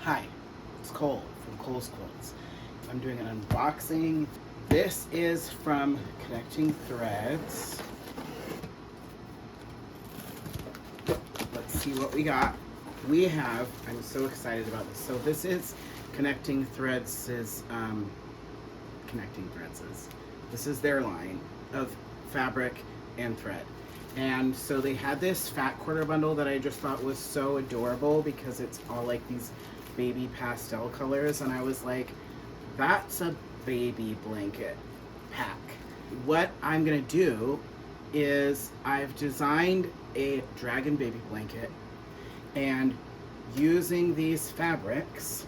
Hi, it's Cole from Cole's Quilts. I'm doing an unboxing. This is from Connecting Threads. Let's see what we got. I'm so excited about this. So this is Connecting Threads' this is their line of fabric and thread. And so they had this fat quarter bundle that I just thought was so adorable because it's all like these baby pastel colors, and I was like, that's a baby blanket pack. What I'm gonna do is I've designed a dragon baby blanket, and using these fabrics,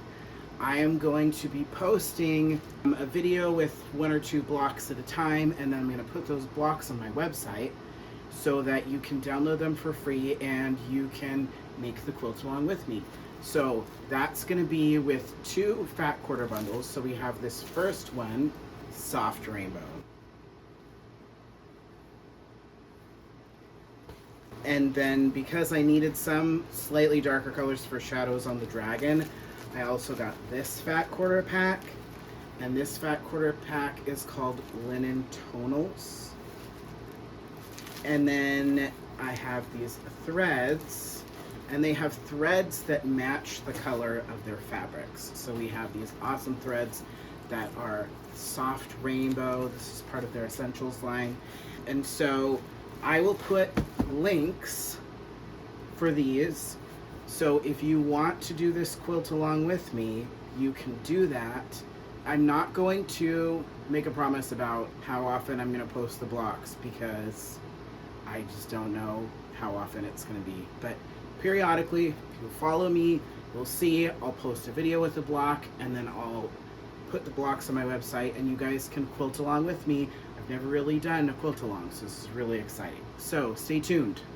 I am going to be posting a video with 1 or 2 blocks at a time, and then I'm going to put those blocks on my website so that you can download them for free and you can make the quilt along with me. So that's going to be with 2 fat quarter bundles. So we have this first one, soft rainbow. And then because I needed some slightly darker colors for shadows on the dragon, I also got this fat quarter pack, and this fat quarter pack is called Linen Tonals. And then I have these threads, and they have threads that match the color of their fabrics. So we have these awesome threads that are soft rainbow. This is part of their essentials line. And so I will put links for these. So if you want to do this quilt along with me, you can do that. I'm not going to make a promise about how often I'm going to post the blocks because I just don't know how often it's going to be. But periodically, if you follow me, you'll see I'll post a video with the block, and then I'll put the blocks on my website, and you guys can quilt along with me. I've never really done a quilt along, so this is really exciting. So stay tuned.